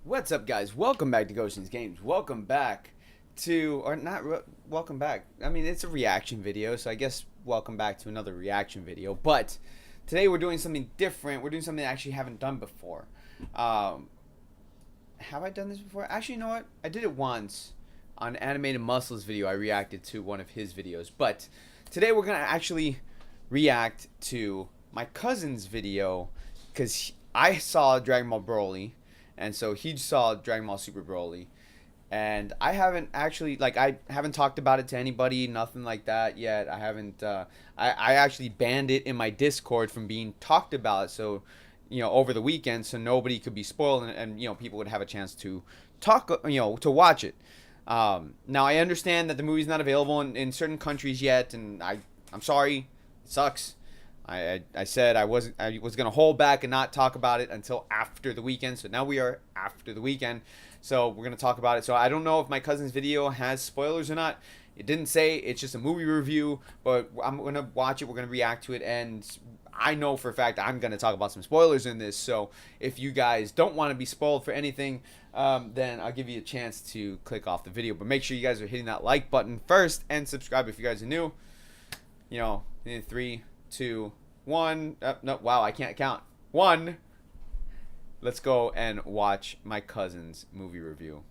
What's up, guys? Welcome back to Gotians Games. Welcome back to, or not, welcome back. I mean, it's a reaction video, so I guess welcome back to another reaction video. But today we're doing something different. We're doing something I actually haven't done before. Have I done this before? Actually, you know what? I did it once on Animated Muscles video. I reacted to one of his videos. But today we're going to actually react to my cousin's video because I saw Dragon Ball Broly. And so he saw Dragon Ball Super Broly, and I haven't actually, I haven't talked about it to anybody, nothing like that yet. I haven't. I actually banned it in my Discord from being talked about, so over the weekend, so nobody could be spoiled, and people would have a chance to talk, to watch it. Now I understand that the movie's not available in certain countries yet, and I'm sorry, it sucks. I said I was gonna hold back and not talk about it until after the weekend. So now we are after the weekend. So we're gonna talk about it. So I don't know if my cousin's video has spoilers or not. It didn't say. It's just a movie review, but I'm gonna watch it. We're gonna react to it, and I know for a fact I'm gonna talk about some spoilers in this. So if you guys don't want to be spoiled for anything, then I'll give you a chance to click off the video. But make sure you guys are hitting that like button first and subscribe if you guys are new. In 3, 2, 1. No, wow, I can't count. 1. Let's go and watch my cousin's movie review.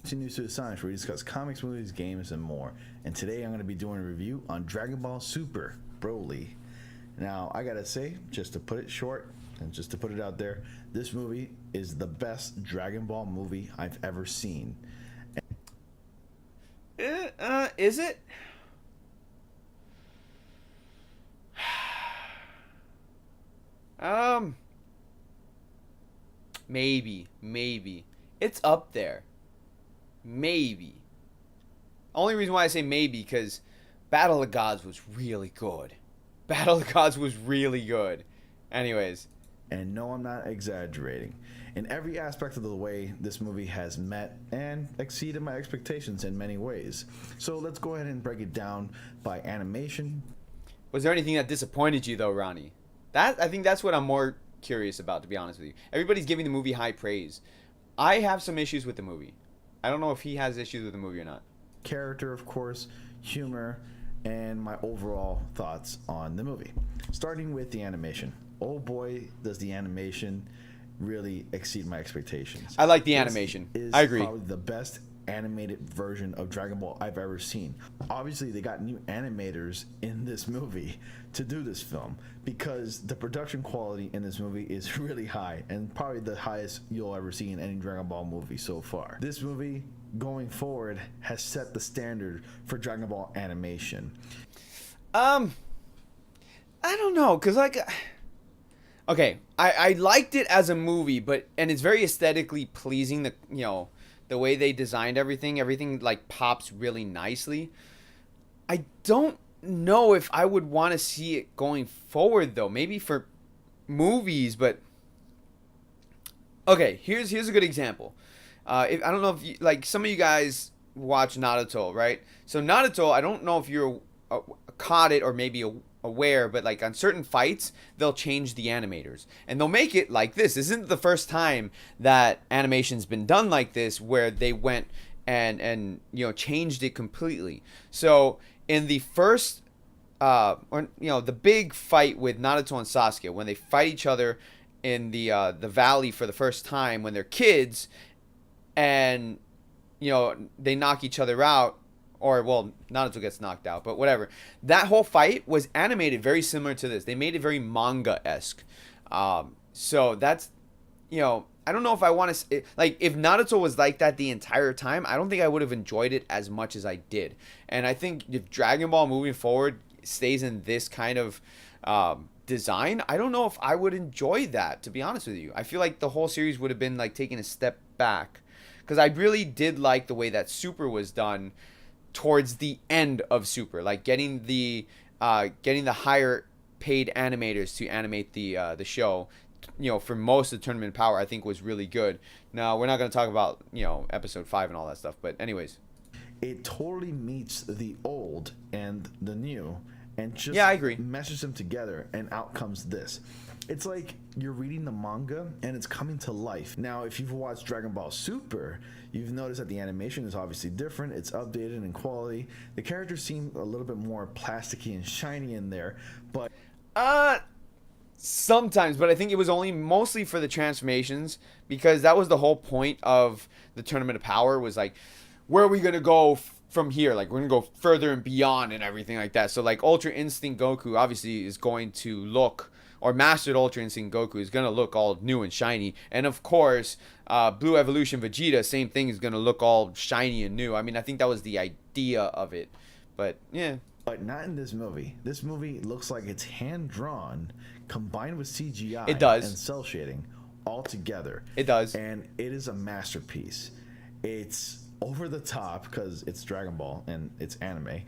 Continue to Astonish, where we discuss comics, movies, games, and more. And today I'm going to be doing a review on Dragon Ball Super Broly. Now, I gotta say, just to put it short and just to put it out there, this movie is the best Dragon Ball movie I've ever seen. Is it? Maybe. It's up there. Maybe. Only reason why I say maybe because Battle of the Gods was really good. Battle of the Gods was really good. Anyways. And no, I'm not exaggerating. In every aspect of the way, this movie has met and exceeded my expectations in many ways. So let's go ahead and break it down by animation. Was there anything that disappointed you though, Ronnie? I think that's what I'm more curious about, to be honest with you. Everybody's giving the movie high praise. I have some issues with the movie. I don't know if he has issues with the movie or not. Character, of course, humor, and my overall thoughts on the movie. Starting with the animation. Oh boy, does the animation really exceed my expectations. I like the animation. I agree. Probably the best animated version of Dragon Ball I've ever seen. Obviously, they got new animators in this movie to do this film because the production quality in this movie is really high and probably the highest you'll ever see in any Dragon Ball movie so far. This movie, going forward, has set the standard for Dragon Ball animation. I don't know, cause okay, I liked it as a movie, and it's very aesthetically pleasing. The way they designed everything like pops really nicely. I don't know if I would want to see it going forward though. Maybe for movies, but okay. Here's a good example. I don't know if some of you guys watch Naruto, right? So Naruto, I don't know if you're caught it or maybe aware, but on certain fights they'll change the animators and they'll make it like this. This isn't the first time that animation's been done like this where they went and changed it completely. So in the first the big fight with Naruto and Sasuke, when they fight each other in the valley for the first time when they're kids, and they knock each other out, or well, Naruto gets knocked out, but whatever. That whole fight was animated very similar to this. They made it very manga-esque. So that's, I don't know if I want to, if Naruto was like that the entire time, I don't think I would have enjoyed it as much as I did. And I think if Dragon Ball moving forward stays in this kind of design, I don't know if I would enjoy that, to be honest with you. I feel like the whole series would have been taking a step back, because I really did like the way that Super was done towards the end of Super, getting the higher paid animators to animate the show, for most of the Tournament of Power, I think was really good. Now we're not going to talk about episode 5 and all that stuff, but anyways, it totally meets the old and the new, and just yeah, I agree, meshes them together, and out comes this. It's like you're reading the manga and it's coming to life. Now, if you've watched Dragon Ball Super, you've noticed that the animation is obviously different. It's updated in quality. The characters seem a little bit more plasticky and shiny in there, but sometimes, but I think it was only mostly for the transformations, because that was the whole point of the Tournament of Power, was like, where are we going to go from here? Like, we're going to go further and beyond and everything like that. So like Ultra Instinct Goku obviously is going to look, or Mastered Ultra Instinct Goku is going to look all new and shiny. And of course, Blue Evolution Vegeta, same thing, is going to look all shiny and new. I mean, I think that was the idea of it. But yeah. But not in this movie. This movie looks like it's hand-drawn, combined with CGI It does. and cel shading all together. It does. And it is a masterpiece. It's over the top because it's Dragon Ball and it's anime.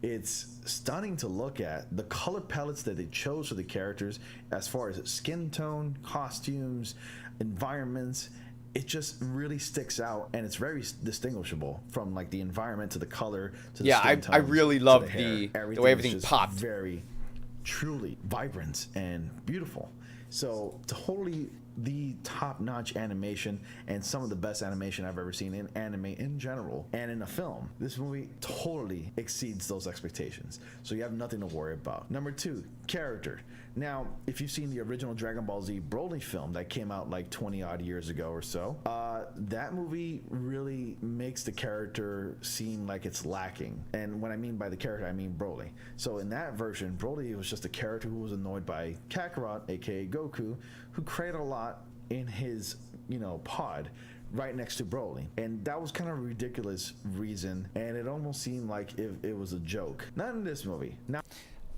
It's stunning to look at. The color palettes that they chose for the characters, as far as skin tone, costumes, environments, it just really sticks out, and it's very distinguishable, from like the environment to the color to the skin tones. I really love the way everything popped. Very truly vibrant and beautiful. So totally the top-notch animation, and some of the best animation I've ever seen in anime in general and in a film. This movie totally exceeds those expectations, so you have nothing to worry about. Number 2, character. Now, if you've seen the original Dragon Ball Z Broly film that came out like 20 odd years ago or so, that movie really makes the character seem like it's lacking. And when I mean by the character, I mean Broly. So in that version, Broly was just a character who was annoyed by Kakarot, aka Goku, who created a lot in his, pod right next to Broly. And that was kind of a ridiculous reason, and it almost seemed like it was a joke. Not in this movie. Now,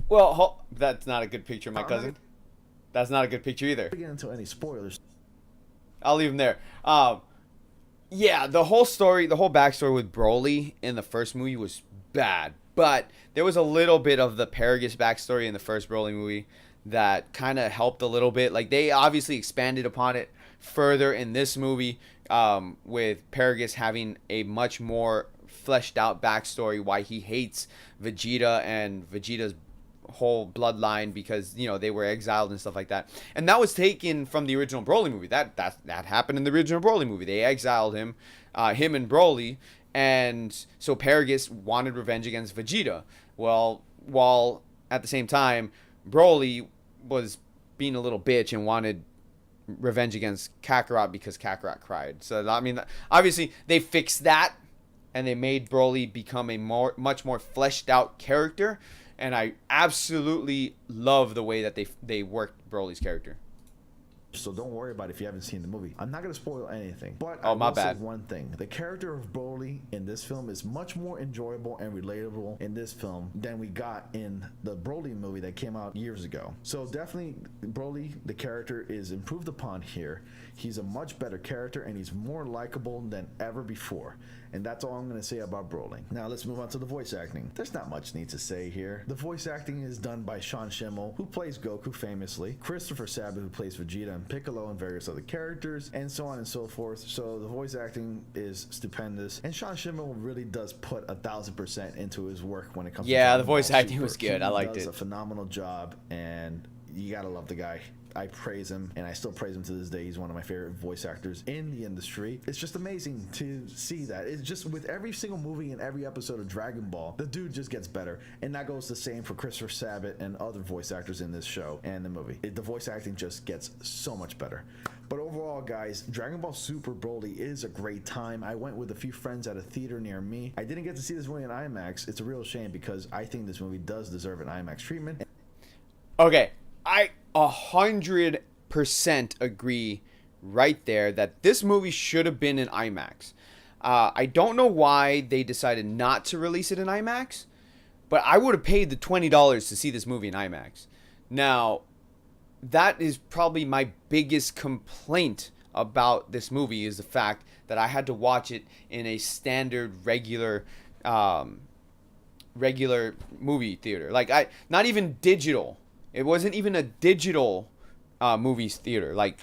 well, that's not a good picture, my cousin. That's not a good picture either. Not get into any spoilers. I'll leave him there. Yeah, the whole story, the whole backstory with Broly in the first movie was bad. But there was a little bit of the Paragus backstory in the first Broly movie that kind of helped a little bit. Like, they obviously expanded upon it further in this movie, with Paragus having a much more fleshed out backstory, why he hates Vegeta and Vegeta's whole bloodline, because they were exiled and stuff like that. And that was taken from the original Broly movie. That happened in the original Broly movie. They exiled him and Broly, and so Paragus wanted revenge against Vegeta. Well, while at the same time Broly was being a little bitch and wanted revenge against Kakarot because Kakarot cried. So I mean, obviously they fixed that, and they made Broly become a much more fleshed out character. And I absolutely love the way that they worked Broly's character. So don't worry about it if you haven't seen the movie. I'm not going to spoil anything. But my I will bad. say one thing. The character of Broly in this film is much more enjoyable and relatable in this film than we got in the Broly movie that came out years ago. So definitely Broly, the character, is improved upon here. He's a much better character, and he's more likable than ever before. And that's all I'm going to say about Broly. Now let's move on to the voice acting. There's not much need to say here. The voice acting is done by Sean Schemmel, who plays Goku famously, Christopher Sabat, who plays Vegeta and Piccolo, and various other characters, and so on and so forth. So the voice acting is stupendous, and Sean Schemmel really does put 1000% into his work when it comes to the voice acting was good. I liked it. He does a phenomenal job, and you gotta love the guy. I praise him, and I still praise him to this day. He's one of my favorite voice actors in the industry. It's just amazing to see that. It's just with every single movie and every episode of Dragon Ball, the dude just gets better. And that goes the same for Christopher Sabat and other voice actors in this show and the movie. The voice acting just gets so much better. But overall, guys, Dragon Ball Super Broly is a great time. I went with a few friends at a theater near me. I didn't get to see this movie in IMAX. It's a real shame, because I think this movie does deserve an IMAX treatment. Okay, I 100% agree right there that this movie should have been in IMAX. I don't know why they decided not to release it in IMAX, but I would have paid the $20 to see this movie in IMAX. Now, that is probably my biggest complaint about this movie, is the fact that I had to watch it in a standard regular movie theater. Like, not even digital. It wasn't even a digital movies theater. Like,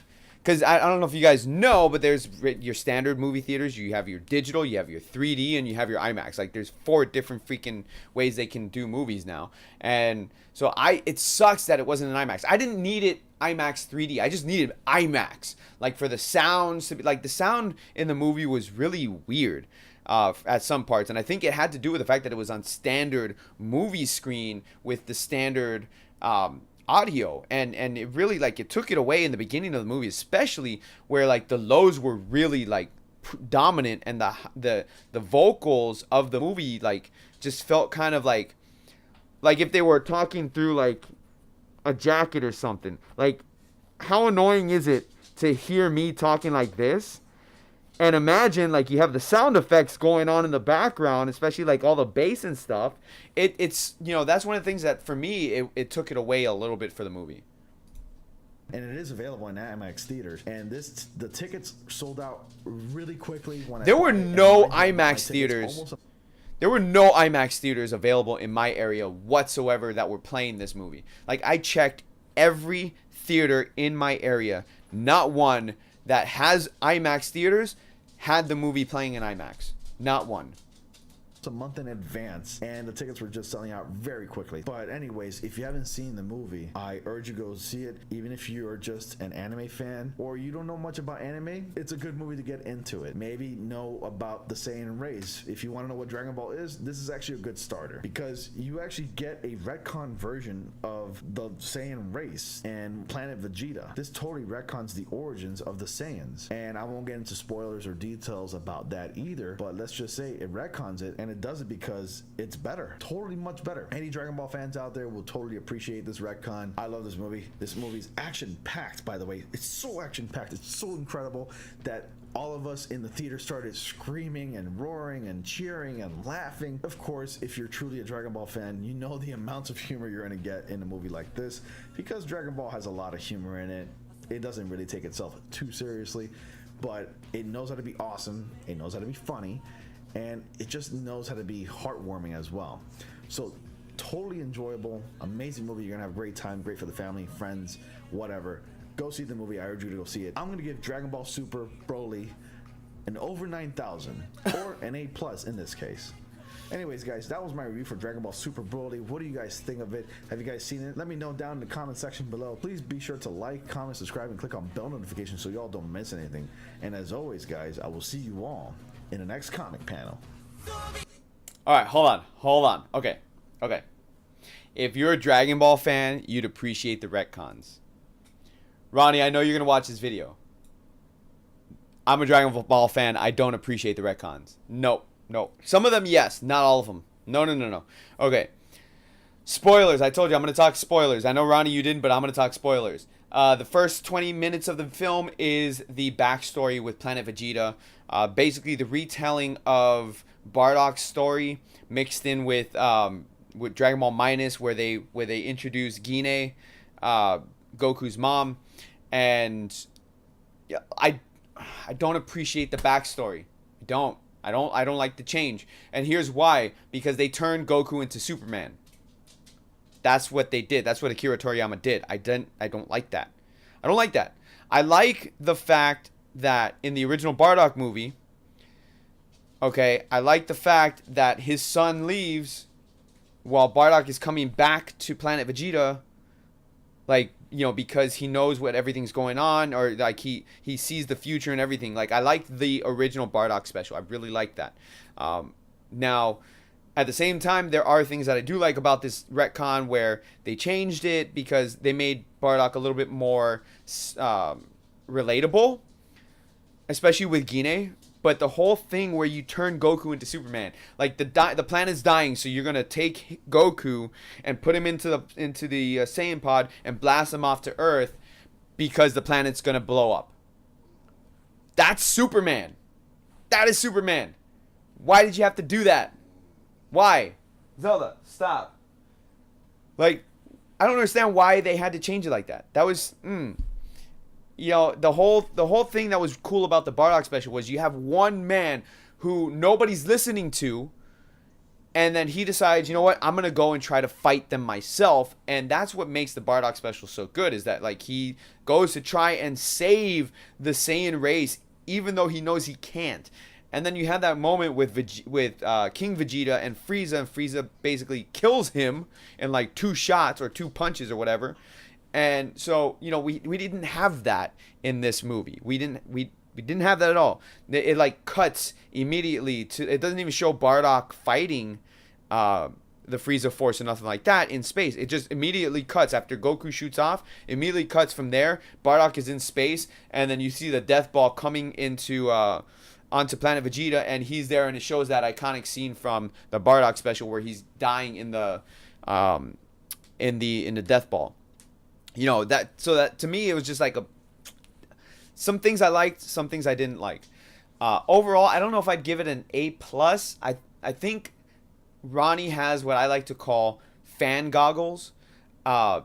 because I don't know if you guys know, but there's your standard movie theaters. You have your digital, you have your 3D, and you have your IMAX. Like there's 4 different freaking ways they can do movies now. And so it sucks that it wasn't an IMAX. I didn't need it IMAX 3D. I just needed IMAX. Like for the sounds to be like the sound in the movie was really weird. At some parts, and I think it had to do with the fact that it was on standard movie screen with the standard audio, and it really like it took it away in the beginning of the movie, especially where like the lows were really like dominant, and the vocals of the movie like just felt kind of like if they were talking through like a jacket or something. Like how annoying is it to hear me talking like this? And imagine like you have the sound effects going on in the background, especially like all the bass and stuff. It's that's one of the things that for me it took it away a little bit for the movie. And it is available in IMAX theaters. And the tickets sold out really quickly. There were no IMAX theaters. There were no IMAX theaters available in my area whatsoever that were playing this movie. Like I checked every theater in my area, not one that has IMAX theaters had the movie playing in IMAX. Not one. A month in advance, and the tickets were just selling out very quickly. But anyways, if you haven't seen the movie, I urge you to go see it. Even if you're just an anime fan or you don't know much about anime, it's a good movie to get into it. Maybe know about the Saiyan race. If you want to know what Dragon Ball is, this is actually a good starter, because you actually get a retcon version of the Saiyan race and Planet Vegeta. This totally retcons the origins of the Saiyans, and I won't get into spoilers or details about that either, but let's just say it retcons it, and it does it because it's better, totally much better. Any Dragon Ball fans out there will totally appreciate this retcon. I love this movie. This movie's action packed, by the way. It's so action packed, it's so incredible that all of us in the theater started screaming and roaring and cheering and laughing. Of course, if you're truly a Dragon Ball fan, you know the amounts of humor you're gonna get in a movie like this, because Dragon Ball has a lot of humor in it. It doesn't really take itself too seriously, but it knows how to be awesome, it knows how to be funny, and it just knows how to be heartwarming as well. So totally enjoyable, amazing movie. You're gonna have a great time, great for the family, friends, whatever. Go see the movie. I urge you to go see it. I'm gonna give Dragon Ball Super Broly an over 9,000 or an A+ in this case. Anyways, guys, that was my review for Dragon Ball Super Broly. What do you guys think of it? Have you guys seen it? Let me know down in the comment section below. Please be sure to like, comment, subscribe, and click on bell notifications so y'all don't miss anything. And as always, guys, I will see you all in the next comic panel. Alright, hold on. Okay. If you're a Dragon Ball fan, you'd appreciate the retcons. Ronnie, I know you're going to watch this video. I'm a Dragon Ball fan. I don't appreciate the retcons. No. Some of them, yes. Not all of them. No. Okay. Spoilers. I told you I'm going to talk spoilers. I know, Ronnie, you didn't, but I'm going to talk spoilers. The first 20 minutes of the film is the backstory with Planet Vegeta. Basically, the retelling of Bardock's story mixed in with Dragon Ball Minus, where they introduce Gine, Goku's mom, and I don't appreciate the backstory. I don't like the change, and here's why: because they turned Goku into Superman. That's what they did. That's what Akira Toriyama did. I don't like that. I don't like that. I like the fact that in the original Bardock movie, okay, I like the fact that his son leaves while Bardock is coming back to Planet Vegeta, like, because he knows what everything's going on, or like he sees the future and everything. Like, I like the original Bardock special. I really like that. Now, at the same time, there are things that I do like about this retcon where they changed it because they made Bardock a little bit more relatable, especially with Gine. But the whole thing where you turn Goku into Superman, like the planet's dying, so you're gonna take Goku and put him into the Saiyan pod and blast him off to Earth because the planet's gonna blow up. That's Superman. That is Superman. Why did you have to do that? Why? Zelda, stop. Like, I don't understand why they had to change it like that. That was, the whole thing that was cool about the Bardock special was you have one man who nobody's listening to, And then he decides, you know what, I'm going to go and try to fight them myself. And that's what makes the Bardock special so good, is that like he goes to try and save the Saiyan race, even though he knows he can't. And then you have that moment with King Vegeta and Frieza basically kills him in like 2 shots or 2 punches or whatever. And so, you know, we didn't have that in this movie. We didn't have that at all. It like cuts immediately to, it doesn't even show Bardock fighting the Frieza Force or nothing like that in space. It just immediately cuts after Goku shoots off. Immediately cuts from there. Bardock is in space, and then you see the Death Ball coming into onto Planet Vegeta, and he's there, and it shows that iconic scene from the Bardock special where he's dying in the Death Ball. You know, that to me it was just like some things I liked, some things I didn't like. Overall, I don't know if I'd give it an A+. I think Ronnie has what I like to call fan goggles.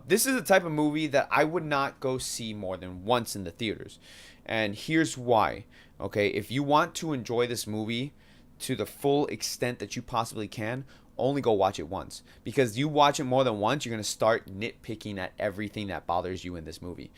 This is the type of movie that I would not go see more than once in the theaters. And here's why. Okay, if you want to enjoy this movie to the full extent that you possibly can, only go watch it once. Because you watch it more than once, you're going to start nitpicking at everything that bothers you in this movie.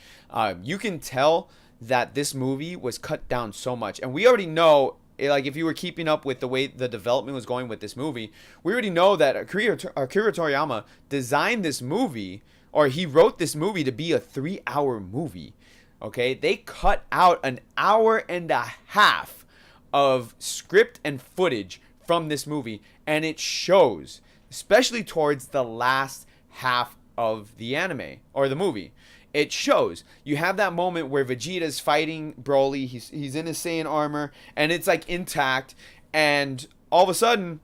You can tell that this movie was cut down so much. And we already know, like, if you were keeping up with the way the development was going with this movie, we already know that Akira Toriyama designed this movie, or he wrote this movie to be a 3-hour movie. Okay, they cut out an hour and a half of script and footage from this movie, and it shows, especially towards the last half of the anime or the movie. It shows. You have that moment where Vegeta's fighting Broly. He's in his Saiyan armor, and it's like intact, and all of a sudden,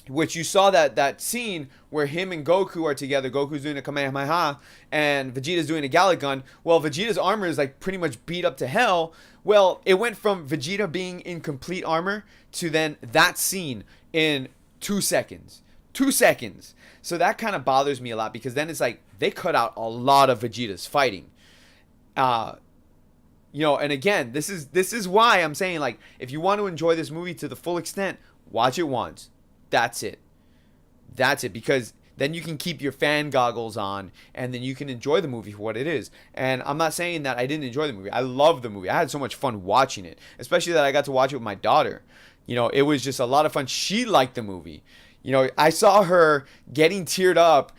which you saw that scene where him and Goku are together. Goku's doing a Kamehameha and Vegeta's doing a Gallic Gun. Well, Vegeta's armor is like pretty much beat up to hell. Well, it went from Vegeta being in complete armor to then that scene in 2 seconds. 2 seconds. So that kind of bothers me a lot, because then it's like they cut out a lot of Vegeta's fighting. You know, and again, this is why I'm saying, like, if you want to enjoy this movie to the full extent, watch it once. That's it. Because then you can keep your fan goggles on, and then you can enjoy the movie for what it is. And I'm not saying that I didn't enjoy the movie. I love the movie. I had so much fun watching it, especially that I got to watch it with my daughter. You know, it was just a lot of fun. She liked the movie. You know, I saw her getting teared up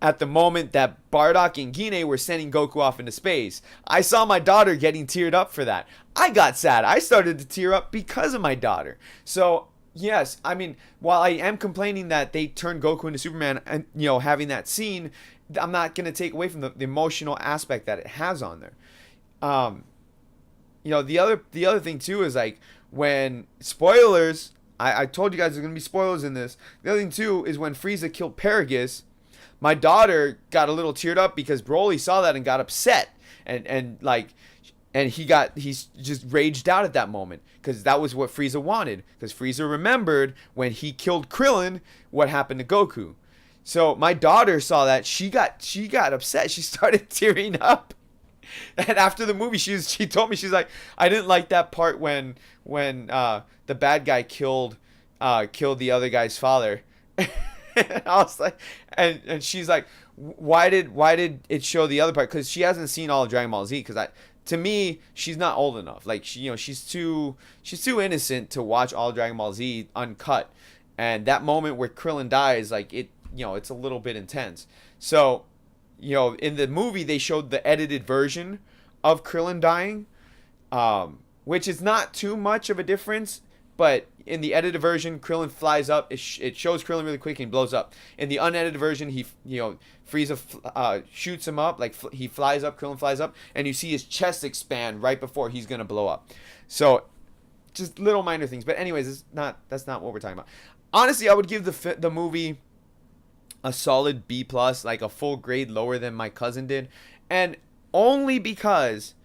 at the moment that Bardock and Gine were sending Goku off into space. I saw my daughter getting teared up for that. I got sad. I started to tear up because of my daughter. So yes, I mean, while I am complaining that they turned Goku into Superman, and, you know, having that scene, I'm not going to take away from the emotional aspect that it has on there. You know, the other thing too is, like, when spoilers, I told you guys there's going to be spoilers in this. The other thing too is when Frieza killed Paragus, my daughter got a little teared up because Broly saw that and got upset, and he's just raged out at that moment, because that was what Frieza wanted, because Frieza remembered when he killed Krillin what happened to Goku. So my daughter saw that, she got upset, she started tearing up. And after the movie, she told me, she's like, I didn't like that part when the bad guy killed the other guy's father. And I was like, and she's like, why did it show the other part? Because she hasn't seen all of Dragon Ball Z. Because to me, she's not old enough. Like, she's too innocent to watch all of Dragon Ball Z uncut. And that moment where Krillin dies, like, it's a little bit intense. So, in the movie they showed the edited version of Krillin dying, which is not too much of a difference. But in the edited version, Krillin flies up. It shows Krillin really quick and blows up. In the unedited version, Frieza shoots him up. Like, he flies up, Krillin flies up, and you see his chest expand right before he's gonna blow up. So, just little minor things. But anyways, that's not what we're talking about. Honestly, I would give the movie a solid B+, like a full grade lower than my cousin did, and only because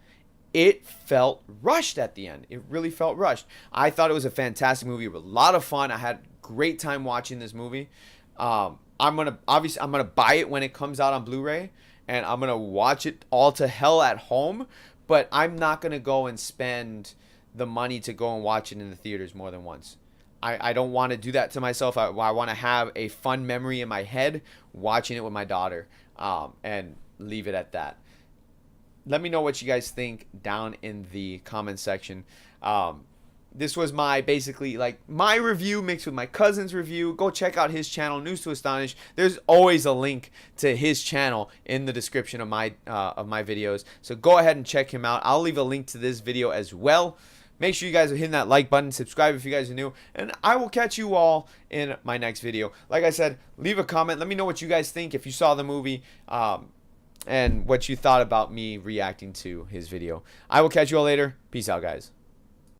it felt rushed at the end. It really felt rushed. I thought it was a fantastic movie. It was a lot of fun. I had a great time watching this movie. I'm gonna buy it when it comes out on Blu-ray, and I'm gonna watch it all to hell at home. But I'm not gonna go and spend the money to go and watch it in the theaters more than once. I don't want to do that to myself. I want to have a fun memory in my head watching it with my daughter, and leave it at that. Let me know what you guys think down in the comment section. This was my basically like my review mixed with my cousin's review. Go check out his channel, News to Astonish. There's always a link to his channel in the description of my videos. So go ahead and check him out. I'll leave a link to this video as well. Make sure you guys are hitting that like button, subscribe if you guys are new, and I will catch you all in my next video. Like I said, leave a comment. Let me know what you guys think if you saw the movie, and what you thought about me reacting to his video. I will catch you all later. Peace out, guys.